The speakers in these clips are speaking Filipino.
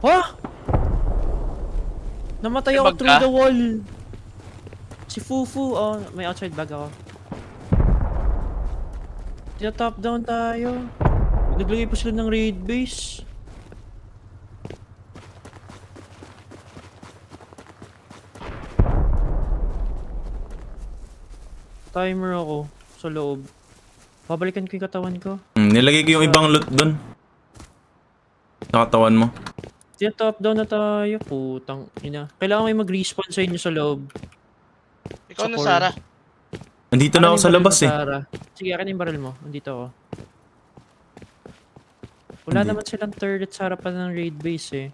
Ha? Namatay May ako bag through ka? the wall. Si Fufu. Oh, may outside bag ako. Tina-top down tayo. Naglagay pa sila ng raid base. Timer ako sa loob. Babalikan ko yung katawan ko. Nilagay ko yung ibang loot dun. Sa katawan mo. Tina-top down na tayo. Putang ina. Kailangan may mag-respawn sa inyo sa loob. Ikaw Sa na, core. Sarah. Nandito Akin na ako yung sa baril labas mo, eh. Sarah. Sige, akin yung baril mo. Nandito ako. Wala Hindi. naman silang turret sa harapan ng raid base eh.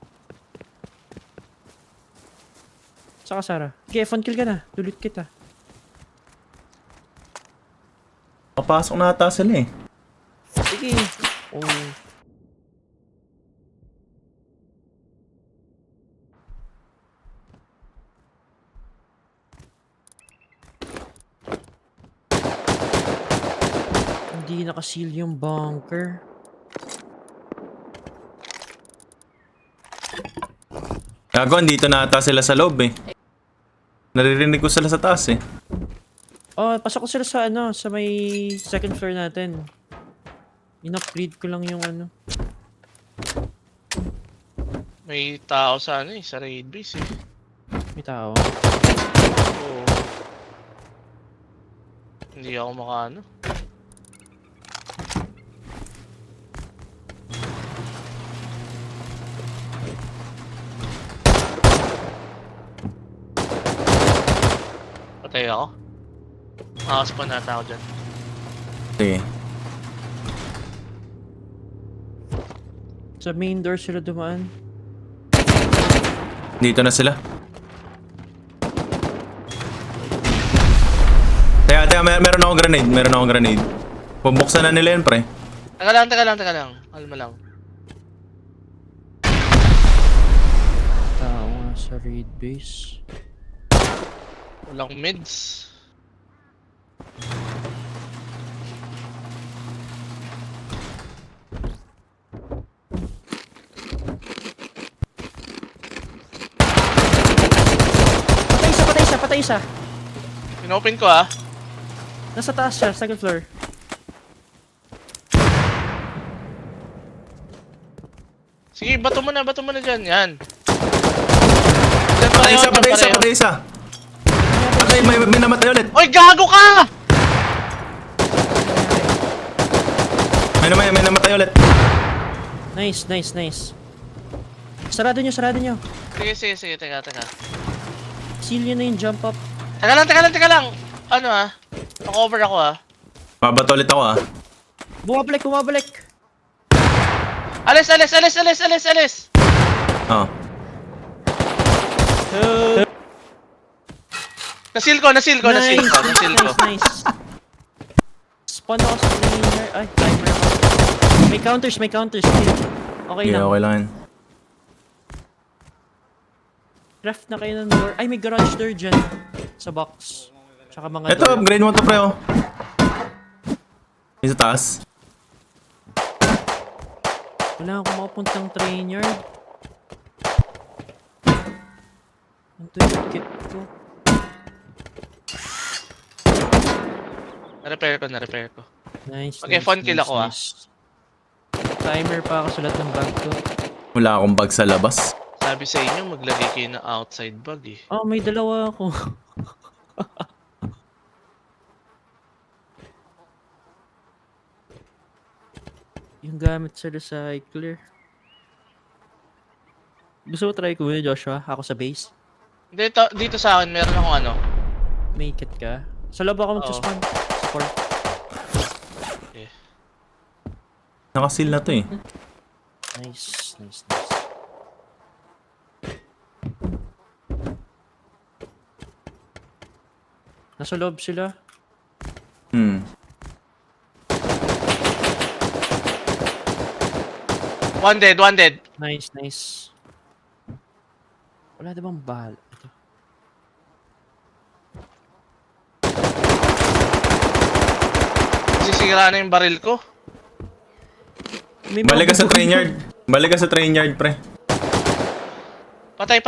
Saka Sarah. Okay, F1 kill ka na. Dulit kita. Papasok na ata sila eh. Sige. Oh. Hindi nakaseal yung bunker. Gago, dito na ata sila sa loob eh. Naririnig ko sila sa taas eh. Oh, pasok ko sila sa ano, sa may second floor natin. In-upgrade ko lang yung ano. May tao sa ano eh, sa raid base eh. May tao. Oo. Hindi ako makaano. Patay ako. Makakaspan nata ako dyan. Sige. Sa main door sila dumaan. Dito na sila. Teka, meron akong grenade. Meron akong grenade. Pabuksan na nila yun, pre. Teka lang. Kalma lang. Tao nga sa raid base. Walang mids. Patay isa. Pinopen ko ah. Nasa taas siya, second floor. Sige, bato mo na dyan. Yan. Dyan Patay pareho, isa, dyan patay isa, pareho. patay isa. Patay, may namatay ulit. Oy, gago ka! May namatay ulit. Nice. Sarado nyo. Sige, teka. Seal nyo na yung jump up. Teka lang. Ano ah? Naka-over ako ah. Babato ulit ako ah. Bumabalik. Alis! Oh. Nasil ko. Nice. Spawn ako sa trainer. Ay, timer ako. May counters. Okay Yeah, lang. okay lang yun. Craft na kayo ng door. Ay, may garage door dyan. Sa box. Tsaka mga Ito, door. upgrade mo to, pre, oh. Yung sa taas. Wala akong makapuntang train yard. Ito yung kit ko. Na-repair ko. Nice. Okay, fun kill ako, ah. Timer pa ako sa lahat ng bag ko. Wala akong bag sa labas. Sabi sa inyo, maglagay kayo ng outside bag eh. Oh, may dalawa ako. Yung gamit sa recycler. Gusto mo try ko yun, Joshua? Ako sa base? Dito sa akin, meron akong ano. May kit ka? Sa loob ako mag-spawn. Support. Okay. Nakasil na to eh. Nice. Nasa loob sila. One dead. Nice. Wala na bang bal? Ito. Sisira na yung baril ko. May mga Balik ka sa bubog train doon. yard. Balik ka sa train yard, pre. Patay,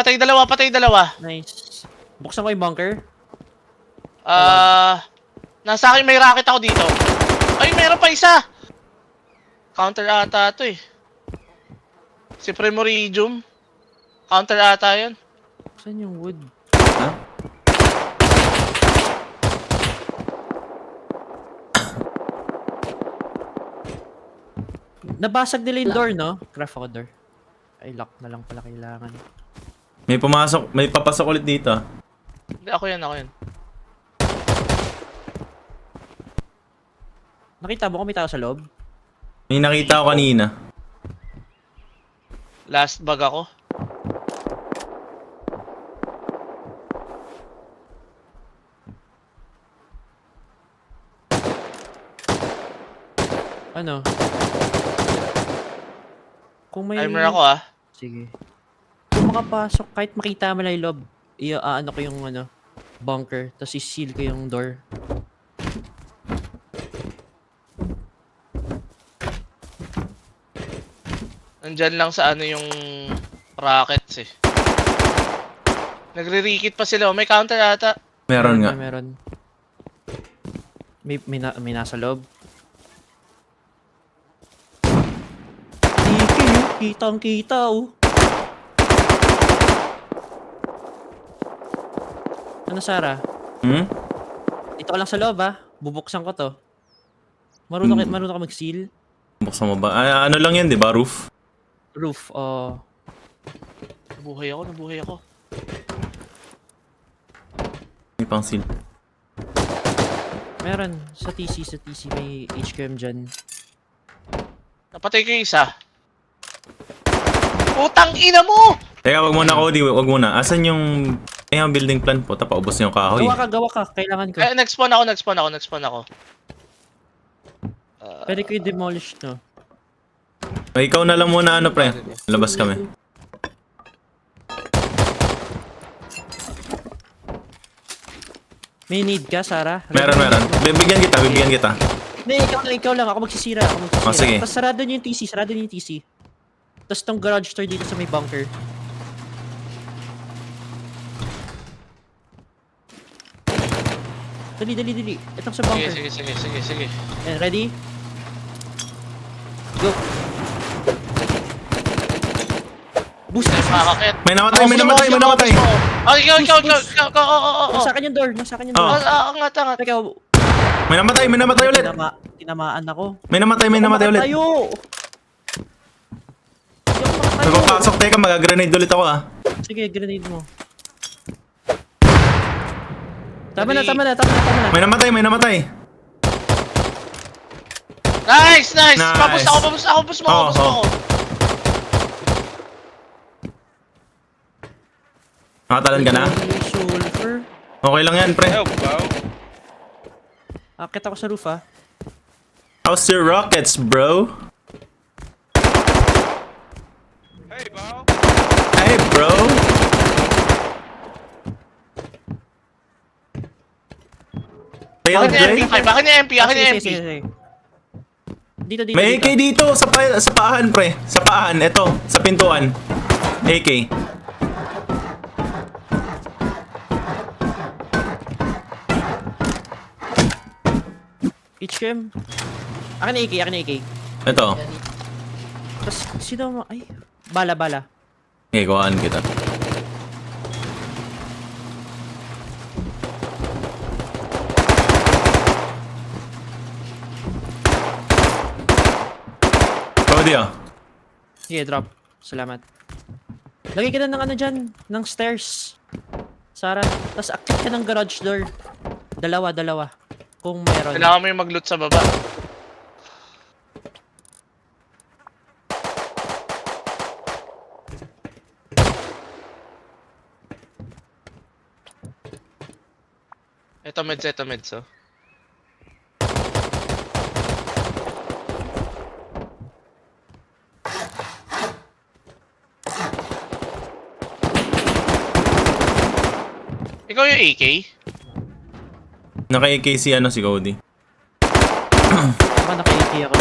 dalawa. Nice. Buksan ko yung bunker. Nasa akin may rocket ako dito. Ay, meron pa isa! Counter ata to eh. Si Primordium. Counter ata yun. Saan yung wood? Ha? Nabasag nila yung door, no? Craft ako door. Ay, lock na lang pala kailangan. May papasok ulit dito. Hindi, ako yan. Nakita mo kung may tao sa loob? May nakita ko kanina. Last bag ako. Ano? Kung may... Timer ako ah. Sige. Kung makapasok, kahit makita mo lang yung loob, ano ko yung bunker, tapos i-seal ko yung door. Nandyan lang sa ano yung rockets eh. Nagre-rekit pa sila. May counter ata. Meron nga. Meron. May nasa loob. Tiki, kitang-kita, oh. Ano, Sarah? Dito ka lang sa loob, ah. Bubuksan ko to. Marunong ka mag-seal? Buksan mo ba? Ano lang yan, di ba? Roof? Roof, Nabuhay ako. May pang seal. meron. Sa TC may HQM dyan. Napatay ko yung isa. Putang ina mo! Teka, wag muna, Cody. Wag muna. Asan yung... yung building plan po? Paubos na yung kahoy. Gawa ka. Kailangan ko. Nag-spawn ako. Pwede ko i-demolish to. Ay, ikaw na lang muna, pre. Labas kami. May need ka, Sarah? Meron. Bibigyan kita. Hindi, ikaw lang. Ako magsisira. Oh, sige. Tapos sarado niyo yung TC. Tapos tong garage door dito sa may bunker. Dali. Itong sa bunker. Sige. And ready? Go. Boost. Makakakit. May namatay. Oh, ikaw. Nasa akin yung door. Oh. Angat. Teka, May namatay ulit. tinamaan ako. May namatay ulit. Tayo! May papasok. Teka, mag-grenade ulit ako, ah. Sige, grenade mo. Tama na. May namatay. Nice! Nice. Papus mo ako. Nakatalan ka na? Sulfur. Okay lang yan, pre. Akit ako sa roof, ah. How's your rockets, bro? Hey, bro. Failed Bakit grade? yung MP? Akin yung MP. Sige. Dito. May AK dito sa paahan, pre. Sa paahan, eto, sa pintuan. AK. HQM. Akin na AK. Ito. Tapos, sino mo? Ay, bala. Okay, kuhaan kita. Cody, ah. Sige, drop. Salamat. Lagay ka na ng dyan, ng stairs. Sarah, tapos akit ka ng garage door. Dalawa. Kung meron. Kailangan mo yung mag-loot sa baba. Ito meds, oh. Ikaw yung AK? Naka-AK si Cody. Baka naka-AK ako.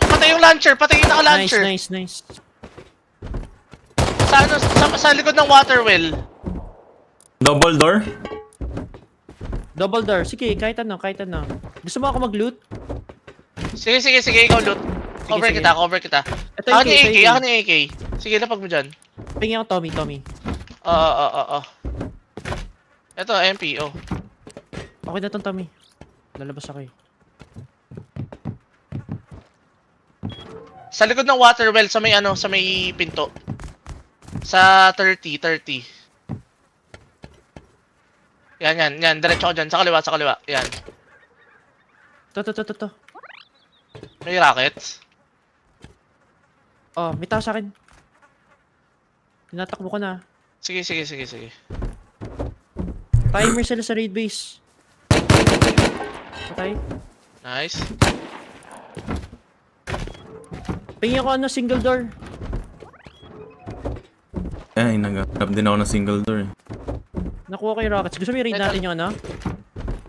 Patay yung launcher! Patay yung naka-launcher! Nice. Sa ano, sa likod ng water well. Double door? Double door. Sige, kahit ano, kahit ano. Gusto mo ako mag-loot? Sige, ikaw loot. Cover sige. kita. Ito Ako AK, ni ito AK, AK. ako ni AK. Sige, lapag mo dyan. Pingin ako Tommy. Oo. Ito, MP, oh. Okay na tong Tommy. Lalabas ako eh. Sa likod ng water well, sa may ano, sa may pinto. Sa 30. Yan. Diretso ko dyan. Sa kaliwa. Yan. To. May rockets. Oh, may tao sa akin. Tinatakbo ko na. Sige. Timer sila sa raid base. Patay. Nice. Pingin ako ano, single door. Ay, naghanap din ako ng single door eh. Nakuha ko yung rockets. Gusto mo i-raid natin yung ano?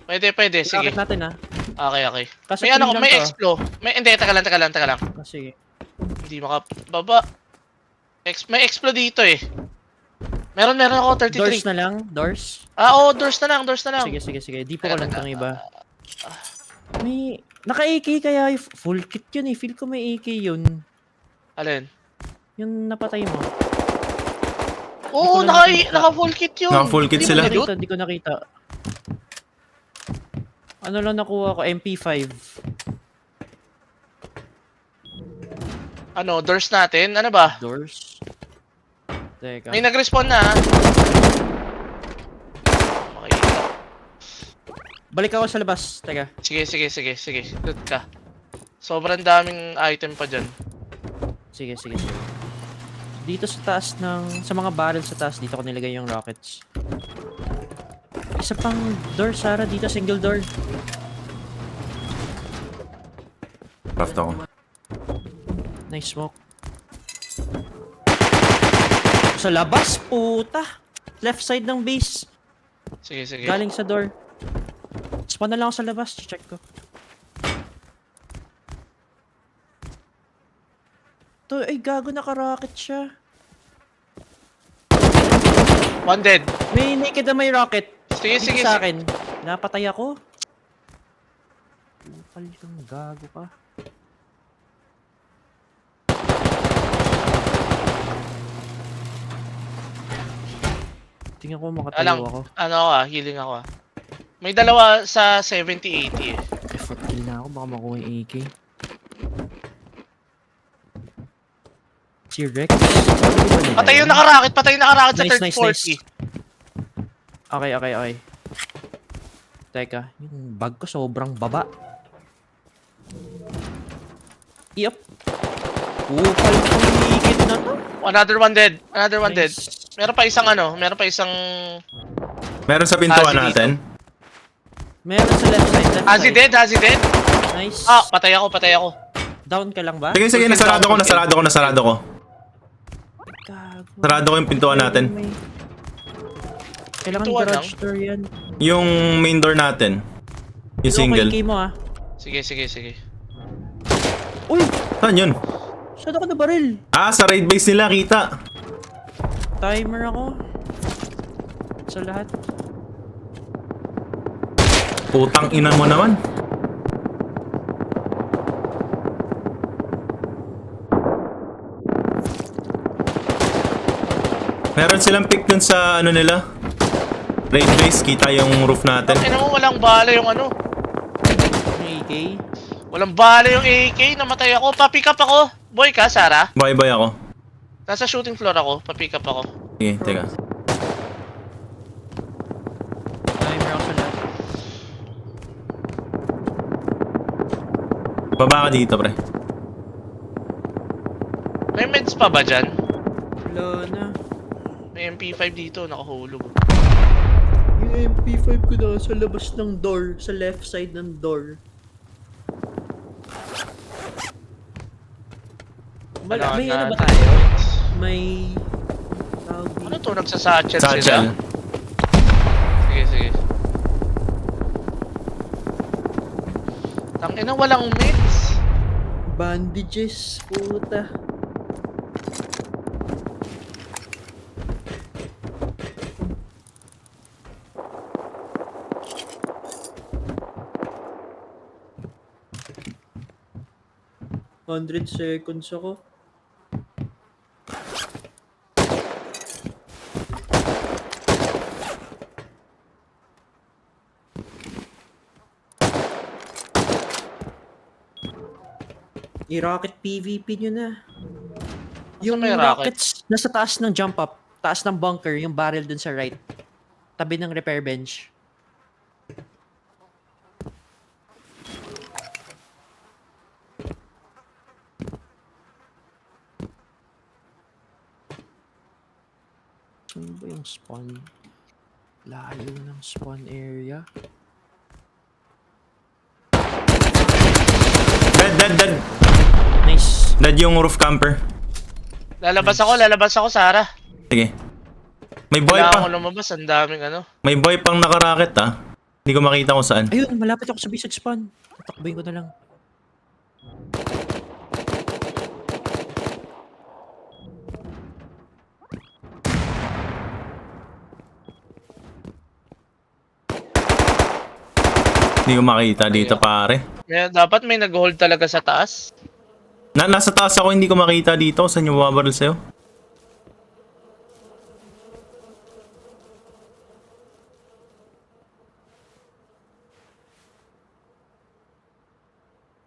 Pwede. Sige. Rocket natin ah. Okay. Kaso May ano, free lang may to. explo. Hindi, taka lang. Ah, sige. Hindi makababa. May explo dito eh. Meron ako 33. Doors na lang? Doors? Oo, doors na lang. Sige. Di po ko lang itong iba. May... Naka-AK kaya yung full kit yun eh. Feel ko may AK yun. Alin? Yung napatay mo. Oo, Di ko lang nakita. naka full kit yun. Naka-full kit Di mo sila. na-loot? Di ko nakita. Ano lang nakuha ko? MP5. Ano, doors natin? Ano ba? Doors. Teka. May nag-respawn na ha. Makikita. Balik ako sa labas. Teka. Sige. Loot ka. Sobrang daming item pa dyan. Sige. Dito sa taas sa mga barrel sa taas, dito ko nilagay yung rockets. Isa pang door, Sarah. Dito, single door. Craft ako. Nice smoke. Sa labas, puta! Left side ng base. Sige. Galing sa door. Spawn na lang ako sa labas. Check ko. To, ay gago, naka-rocket siya. One dead. May naked na may rocket. Sige. Dito sa akin. Napatay ako. Upal kang gago ka. Tingnan ko makatayo ako. Ano ako healing ako ah. May dalawa sa 70-80 eh. Effort kill na ako. Baka makuha yung AK. Si Rex. Patay yung naka-rocket sa Nice. 30-40. Okay. Teka, yung bag ko sobrang baba. Yup. Upal kang higit na to. Another one dead. Nice. Meron pa isang Meron sa pintuan Hazi natin. Meron sa left side. Hazi dead. Nice. Ah, patay ako. Down ka lang ba? Sige, nasarado ko. Gago. Sarado ko yung pintuan natin. Kailangan Pintuan garage door yan. Yung main door natin. Yung single. Okay, mo ah. Sige. Uy! Saan yun? Saan ako na baril? Ah, sa raid base nila, kita. Timer ako. Sa lahat. Putang ina mo naman. Meron silang pick dun sa ano nila. Raid base, kita yung roof natin. Ina mo, walang bala yung ano. May AK. Walang bala yung AK. Namatay ako. Pa-pick up ako. Boy ka, Sarah? Bye-bye ako. Nasa shooting floor ako. Pa-pick up ako. Sige, teka. Timer ako sa lahat. Baba ka dito, pre. May meds pa ba dyan? Wala na. May MP5 dito. Nakahulog. Yung MP5 ko na sa labas ng door. Sa left side ng door. May ano ba tayo? May... Ano to? Nagsasatchet Satchel. sila? Sige. Tangina, walang meds. Bandages, puta. 100 seconds ako. I-rocket PvP nyo na. Yung may rocket? rockets nasa taas ng jump up. Taas ng bunker, yung barrel dun sa right. Tabi ng repair bench. Saan ba yung spawn? Layo ng spawn area. Dead. Nice. Dead yung roof camper. Lalabas ako, Sarah. Sige. May boy Kailangan ko pa. lumabas, ang daming ano. May boy pang nakaraket ah. Hindi ko makita kung saan. Ayun, malapit ako sa basic spawn. Tatakbuhin ko na lang. Hindi ko makita dito pare. Dapat may nag-hold talaga sa taas. Nasa taas ako, hindi ko makita dito. Saan yung bumabaril sa'yo?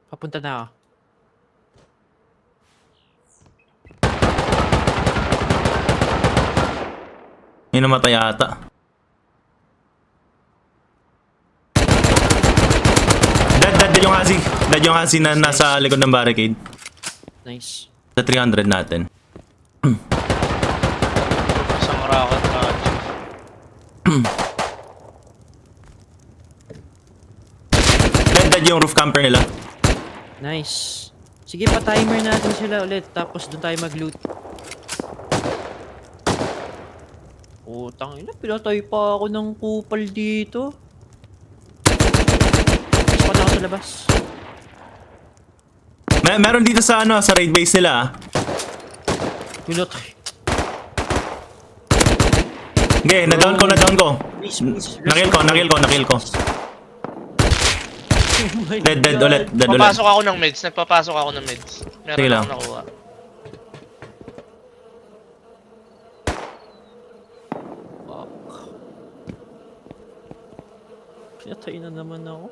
Papunta na ako. May namatay ata. Dead yung hasi. Dead yung hasi na nasa likod ng barricade. Nice. Sa 300 natin. Isang rocket launch. Dead yung roof camper nila. Nice. Sige, pa-timer natin sila ulit. Tapos doon tayo mag-loot. Tangina, pinatay pa ako ng kupal dito. Spawn ako sa labas. Meron dito sa ano, sa raid base nila ah. Pinatay. Okay, na-down ko. Please. Nakil ko. Oh my Dead God. ulit. Nagpapasok ako ng meds. Meron Sige lang. akong nakuha. Pinatay na naman ako.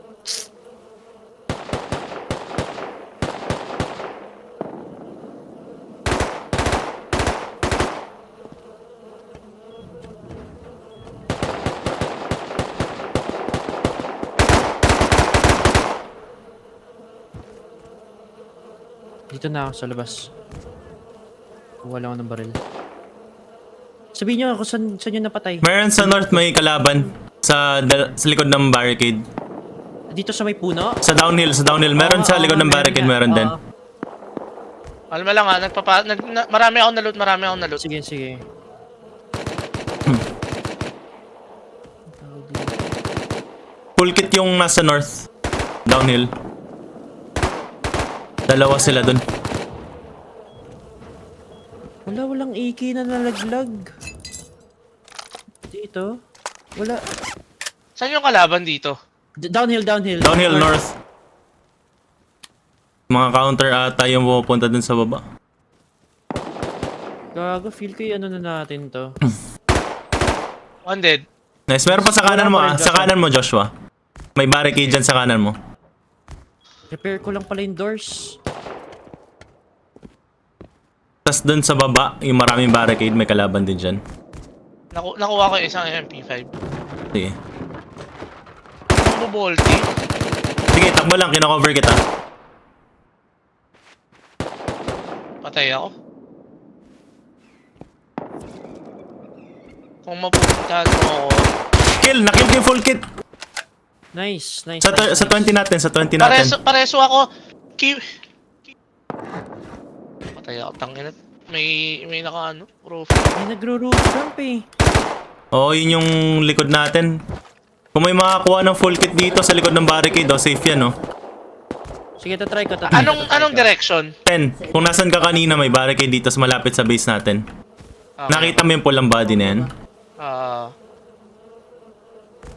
Dito na ako sa labas. Kuha lang ako ng baril. Sabihin nyo ako saan yun napatay. Meron sa north may kalaban. Sa likod ng barricade. Dito sa may puno? Sa downhill. Meron sa likod ng barricade, meron din. Alam mo lang ha, marami akong naloot. Sige. Full kit yung nasa north. Downhill. Dalawa sila dun. Walang AK na nalaglag. Dito? Wala. Saan yung kalaban dito? Downhill. Downhill north. Mga counter ata yung pupunta dun sa baba. Gago, feel ko yung ano na natin to. One dead. Nice. Meron pa sa kanan mo ah. Sa kanan mo, Joshua. May barricade dyan sa kanan mo. Repair ko lang pala yung doors. Tapos dun sa baba, yung maraming barricade, may kalaban din dyan. Nakuha ko yung isang MP5. Sige. Ang bubolti. Sige, takbo lang. Kinakover kita. Patay ako. Kung mapupuntahan mo ako. Nakill ko yung full kit. Nice. Sa 20 natin. Pareso ako. Patay ako. Tangina. May naka roof. May nagro-roof jump eh. Oo, yun yung likod natin. Kung may makakuha ng full kit dito sa likod ng barricade, safe yan, oh. Sige, tatry ko. Anong direction? 10. Kung nasan ka kanina, may barricade dito sa malapit sa base natin. Okay. Nakita mo yung pulang body na yan?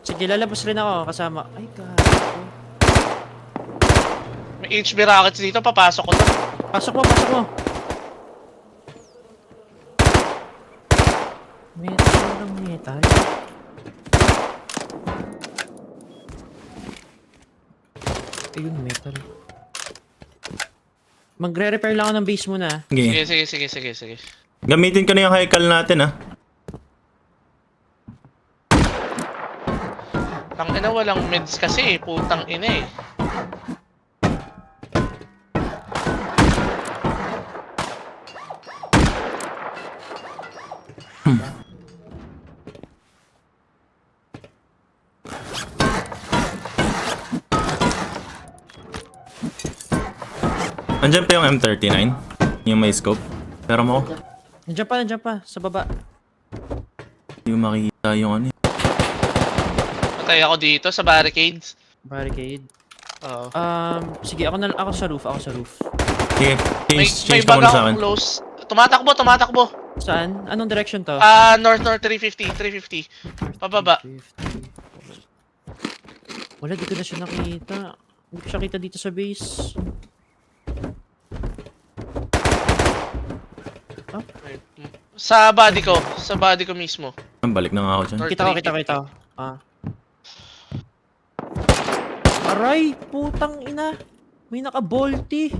Sige, lalabas rin ako kasama. Ay, gago. May HB rockets dito, papasok ko to. Pasok mo, pasok mo. Metal ng metal. Ayun, metal. Magre-repair lang ako ng base muna. Sige. Sige. Gamitin ko na yung Haikal natin, ah. Tangina, walang meds kasi eh. Putang ina eh. Andyan pa yung M39. Yung may scope. Pero mo, Nandiyan pa, sa baba. hindi ko makikita yung ano. Patay ako dito sa barricades. Barricade. Oo. Sige, ako sa roof, Sige, May change ka bag muna sa akong akin. close. Tumatakbo. Saan? Anong direction to? North 350. Pababa. 350. Wala, di ko na siya nakita. Hindi ko siya kita dito sa base. Sa body ko mismo. Balik na nga ako dyan. North Kita ko. 350. Aray, putang ina. May naka-bolty.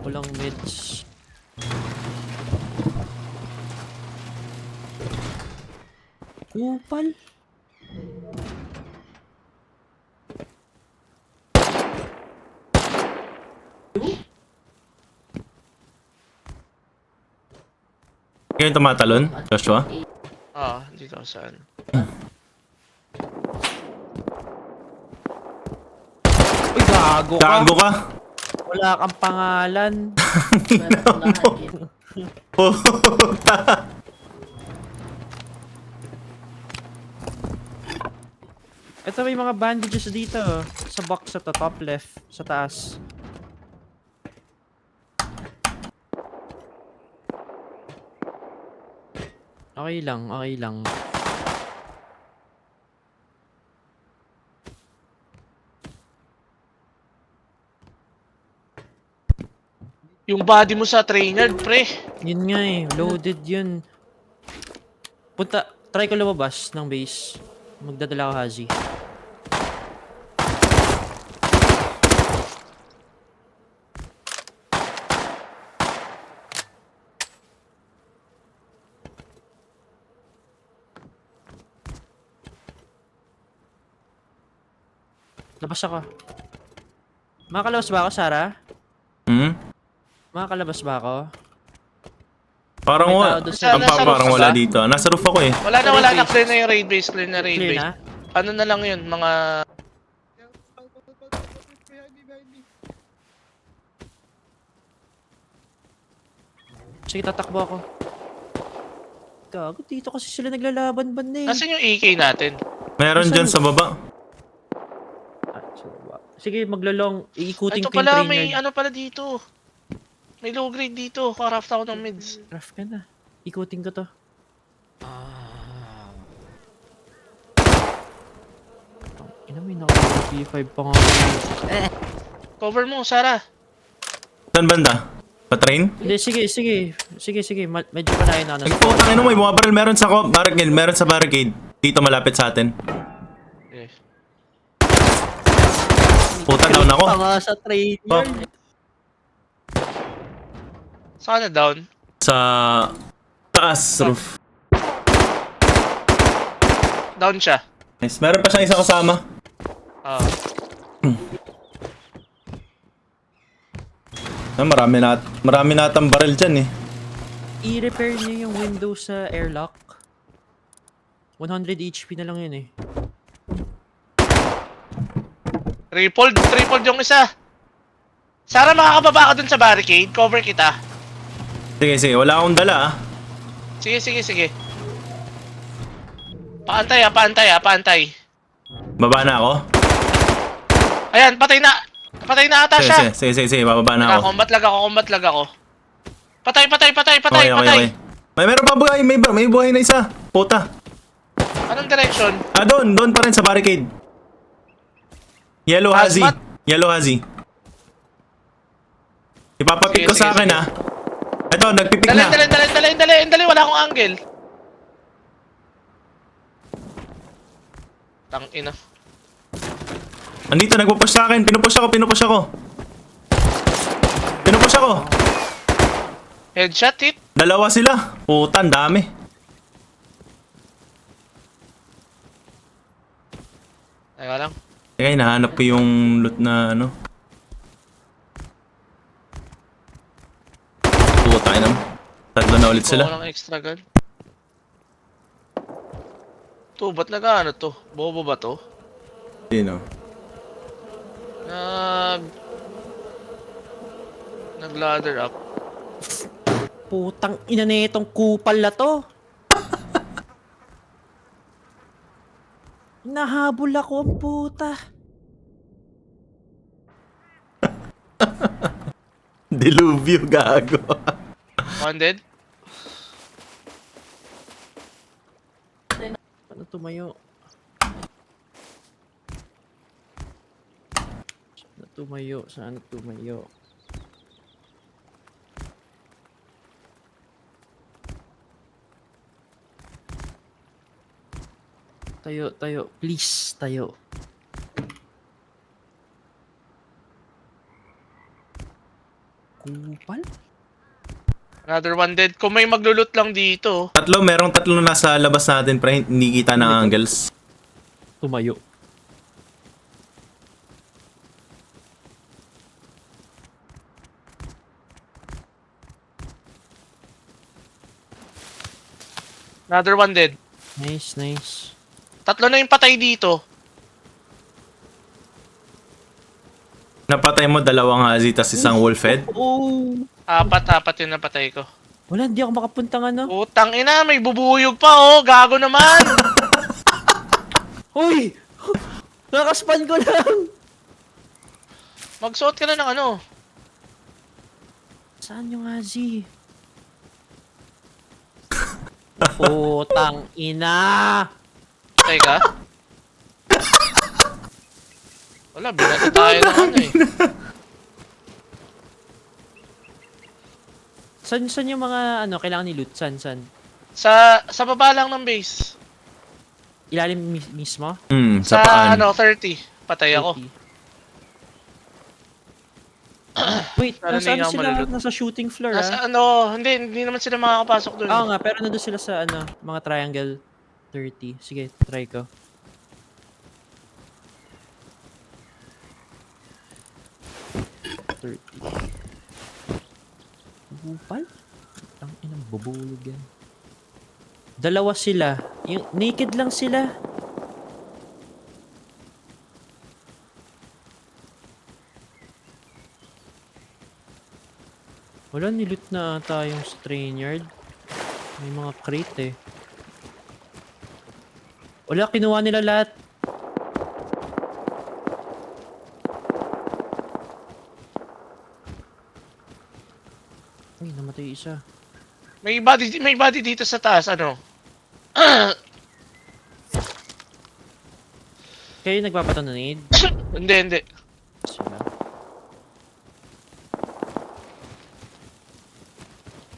Walang meds. Kupal. Ngayon tumatalon, Joshua. Dito ako saan. Uy, gago ka. Gago ka! Wala kang pangalan. Puta! Ito may mga bandages dito. Sa box sa top left. Sa taas. Okay lang. Yung body mo sa trainer, pre. Yun nga eh. Loaded yun. Try ko lumabas ng base. Magdadala ko Hazi. Labas ako. Makakalabas ba ako, Sarah? Makakalabas ba ako? Parang May wala. tao doon sa- Nasa Parang roof wala ba? dito. Nasa roof ako eh. Wala na. Clear na yung raid base. Clear na raid Clear base. na? Ano na lang yun, mga... Sige, tatakbo ako. Gago, dito kasi sila naglalaban banda eh. Nasaan yung AK natin? Meron Nasaan? dyan sa baba. Ah, sa baba. Sige, maglalong. Iikutin Ito ko yung pala, trainer. may ano pala dito. May low grade dito. Craft ako ng mids. Rough ka na. Ikutin ko to. Ina, may naka-P5 pa nga. Cover mo, Sarah. Saan banda? Pa-train? Hindi, sige. Medyo palayo na. Nagputang ino mo, may mga barrel. Meron sa barricade. Meron sa barricade. Dito malapit sa atin. Okay. Puta, down ako. Tanga sa trainer. Oh. Saan na down? Sa taas roof. Down siya. Nice. Meron pa siyang isa kasama. Marami natang barrel dyan eh. I-repair niyo yung window sa airlock. 100 HP na lang yun eh. Tripled yung isa. Sarah, makakababa ka dun sa barricade. Cover kita. Sige. Wala akong dala ah. Sige. Paantay. Baba na ako. Ayan, patay na ata siya. Sige. Bababa na ako. Combat lag ako. Patay. Okay. May meron pa buhay. May buhay na isa. Puta. Anong direction? Doon pa rin sa barricade. Yellow Hazy. Hazmat? Yellow Hazy. Ipapapik Sige, ko sa sige, akin sige. ha. Ito, nagpipik na. Dali. Wala akong angle. Tangina. Andito, nagpupush sa akin. Pinupush ako. Pinupush ako. Headshot hit. Dalawa sila. Putan, dami. Teka lang. Teka, hinahanap ko yung loot na ano. Putain naman. Tatlo na ulit Kuha sila. ko ng extra gun. To, ba't nag-ano to? Bobo ba to? Sino? Nag-ladder up. Putang ina na itong kupal na to. Nahabol ako ang puta. Diluvio, gago. One dead? Ano tumayo? Saan tumayo? Tayo. Please, tayo. Kupal? Another one dead. Kung may maglulot lang dito. Merong tatlo nasa labas natin, pre. Hindi kita ng angles. Tumayo. Another one dead. Nice. Tatlo na yung patay dito. Napatay mo dalawang Hazy tas isang Wolfhead. Oh! Apat yung napatay ko. Wala, hindi ako makapuntang ano. Putang ina, may bubuyog pa oh. Gago naman. Uy! Nakaspan ko lang! Magsuot ka na ng ano. Saan yung Hazy? Putang ina! Patay ka? Wala, binata tayo ng ano eh. Saan yung mga ano kailangan ni loot? Saan? Sa baba lang ng base. Ilalim mismo? Sa Sa paan. ano, 30. Patay ako. 30. Wait, Pero nasa hindi ano ako sila? malulot. Nasa shooting floor Nasa ah? ano, hindi naman sila makakapasok doon. Oo nga, pero nandun sila sa ano, mga triangle 30. Sige, try ko. Bupal? Ang inang bubulog yan. Dalawa sila. Yung naked lang sila. Wala, niloot na ata yung Strainyard. May mga crate eh. Wala, kinuha nila lahat. Uy, namatay isa. May body dito sa taas, ano? Kayo nagpapatanonid? Hindi. Sila.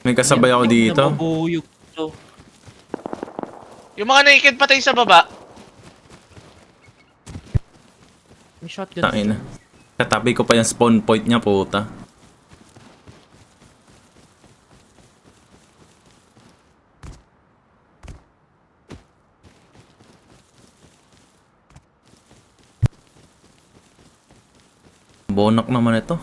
May kasabay ako dito. Nabubuyog to. Yung mga naked patay sa baba. May shotgun. Tain na. Katabi ko pa yung spawn point niya, puta. Bonak naman ito.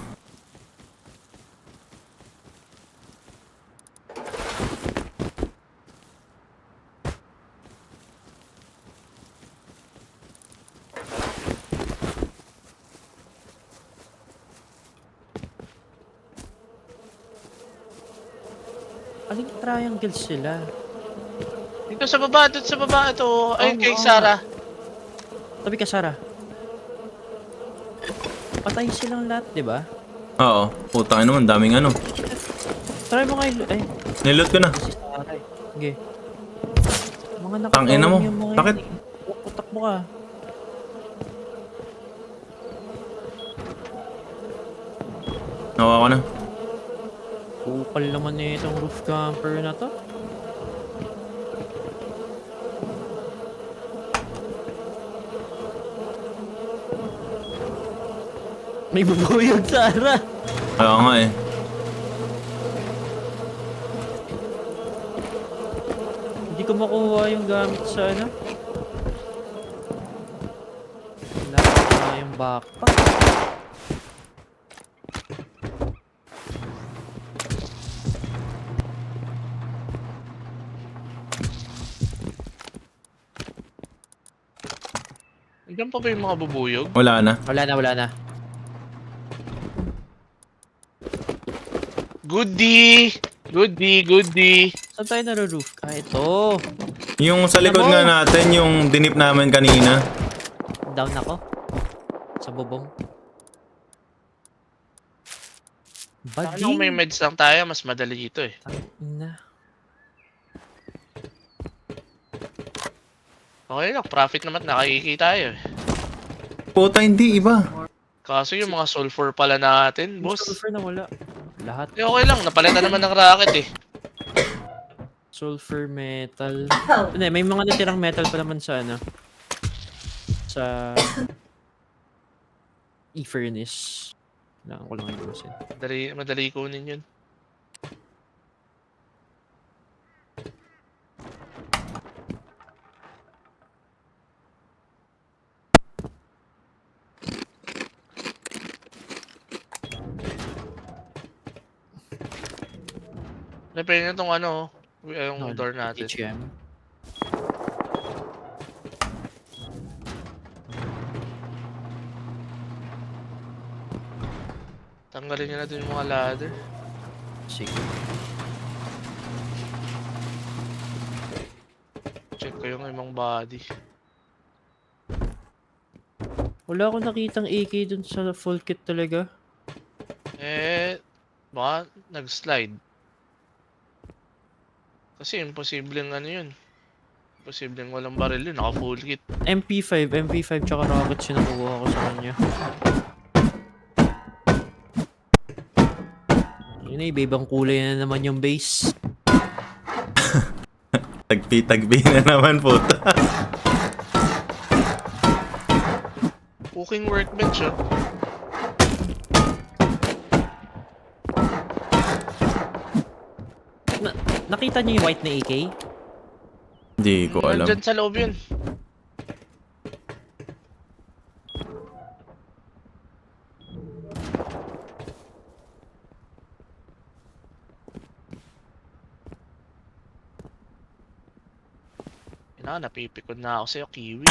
Aling triangle sila? Dito sa baba, ito. Ayun kay oo. Sarah. Tabi ka, Sarah. Patay silang lahat, di ba? Oo. Puta naman, daming ano. Try mo kayo. Ay, Niloot ko na. si Sarah. Okay. Mga Tangina mo. nakatawag yung mga Bakit? yun eh. Takbo ka. Nawa ko na. Kupal naman na itong roof camper na to. May bubuyog Sara. Kaya nga eh. Hindi ko makuha yung gamit sa ano. Wala ko na yung backpack. Nandiyan pa ba yung mga bubuyog? Wala na. Wala na, wala na. Goodie! Goodie, goodie. Saan tayo naro-roof? Ah, ito. Yung sa likod Ano? nga natin, yung dinip namin kanina. Down ako. Sa bubong. Ano kung may meds lang tayo, mas madali ito eh. Na. Okay lang, profit naman, nakikita tayo eh. Puta, hindi iba. Kaso yung mga sulfur pala natin, boss. Sulfur na wala. Lahat. Eh, okay lang, napalitan naman ng rocket eh. Sulfur metal. Hindi, may mga natirang metal pa naman sa ano. Sa e-furnace. Kailangan ko lang ayusin. Madali kunin yun. Depende na tong ano, yung door natin. HM. Tanggalin nyo na din yung mga ladder. Sige. Check ko yung ibang body. Wala akong nakitang AK dun sa full kit talaga. Eh, baka nag-slide. Kasi imposibleng ano yun. Imposibleng walang baril yun, naka full kit. MP5 tsaka rockets yung nakuha ko sa kanya. Yun na, iba-ibang kulay na naman yung base. Tagpi-tagpi na naman, puta. Cooking workbench oh. Nakita niyo yung white na AK? Hindi ko alam. Nandyan sa loob yun. Napipikon na ako sa'yo, Kiwi.